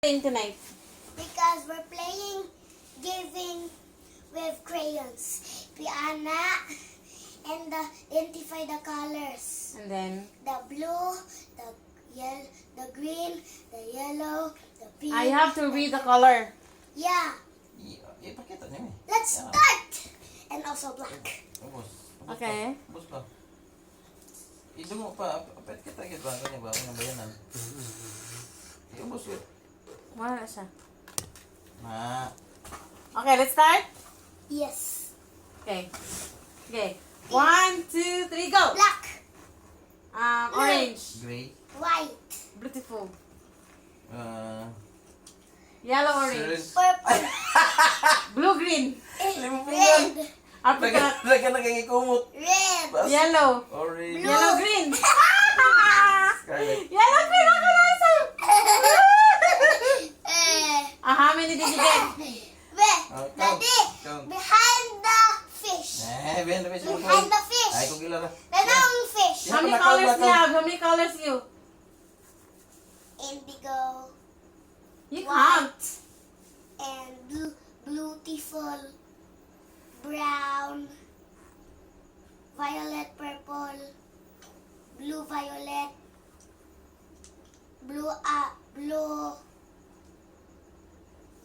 Tonight? Because we're playing giving with crayons. Piana and identify the colors. And then? The blue, the green, the yellow, the pink. I have to read the color. Yeah. Ipakita niyo eh. Let's start! And also black. Ubos. Okay. Ubos pa. Idungo pa. Apet kita gid ba kanya ba ang bayanan. Ubos yun. Wala na siya. Na. Okay, let's start? Yes. Okay. Okay. 1, 2, 3, go! Black, Orange. Gray. white, Beautiful. Ceres. Yellow, orange. purple, Blue, green. red, Apricot. Lagyan na kay kumot. red, Yellow. Orange. Yellow, green. Scarlet. Yellow, green. Ako na isa. How many did you get? Count. Daddy, Count. behind the fish. Ben, ben siya. Behind the fish. Ay, kung gila na. The long fish. How many colors do you have? How many colors you? Indigo You count. and beautiful, brown, violet, purple, blue, violet, blue,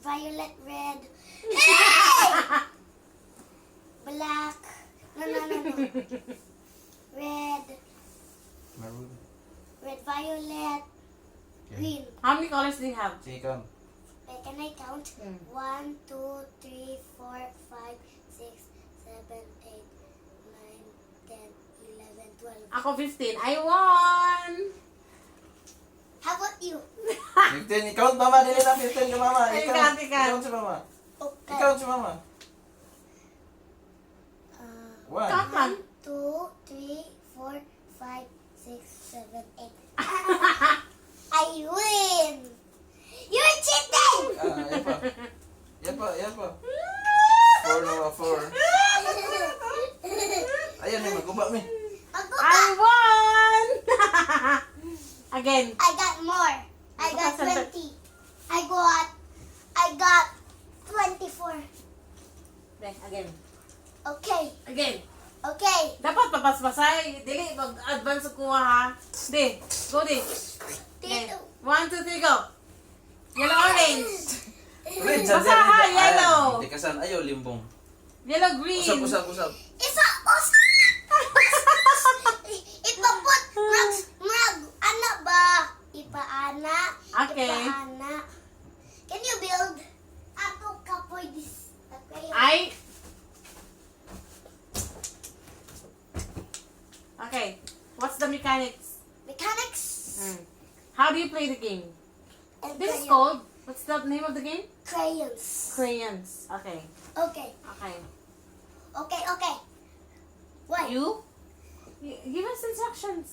violet, red. Black. No. Red, Maroon. red, violet, green. How many colors do you have? Sige, count. Can I count? 1, 2, 3, 4, 5, 6, 7, 8, 9, 10, 11, 12. Ako 15. I won! How about you? 15. I-count mama. Dili na 15 ka mama. Ay, I-count. count. I-count si mama. Okay. I-count si mama. 1. Count man. 2, 3, 4, 5, 6, 7, 8. I win! You're cheating! Yan pa. 4 na 4. Ayan, may maguba mi. I won! Again. I got more. I got 20. I got 24. Again. Okay. Again. Dapat papasmasay. Dili, mag-advance kuha ha. Di. Go di. Okay. 1, 2, 3, go. Yellow, orange. Red, Basa ha, yellow. Di kasan, ayaw, limbong. Yellow, green. Usap. Isa. Ipaput. Ana ba? Ipaana. Okay. Ipaana. Can you build? Ako kapoy this. Okay. What's the mechanics? Mechanics. How do you play the game? And This is crayon. called, what's the name of the game? Crayons. Crayons. Okay. Okay. What? You give us instructions.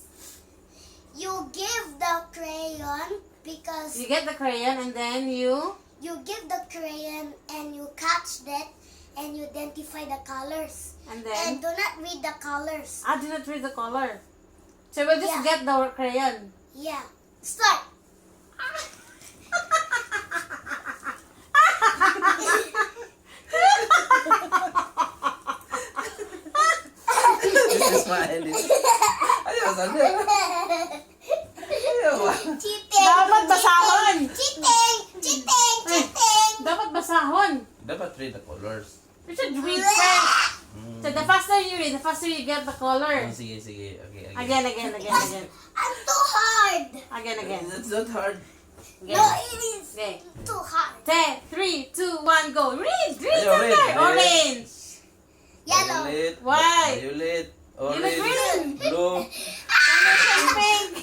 You give the crayon because You get the crayon and then you give the crayon and you catch that and you identify the colors. and And then do not read the colors. I did not read the color. So we'll just Yeah. get the crayon. Yeah. Start. This is my Alice. Ayaw, sanda. Ayaw. Cheating. Dapat basahon. Cheating. Dapat basahon. Dapat read the colors. You should read first. So the faster you read, the faster you get the color. Sige. Okay. Again. I'm too hard. Again. That's not hard. Okay. No, it is Okay. too hard. 10, 3, 2, 1, go. Read Ayaw, the read. color. Orange. Yellow. Violet. White. Violet. Yellow, Orange. green. Blue. Pink.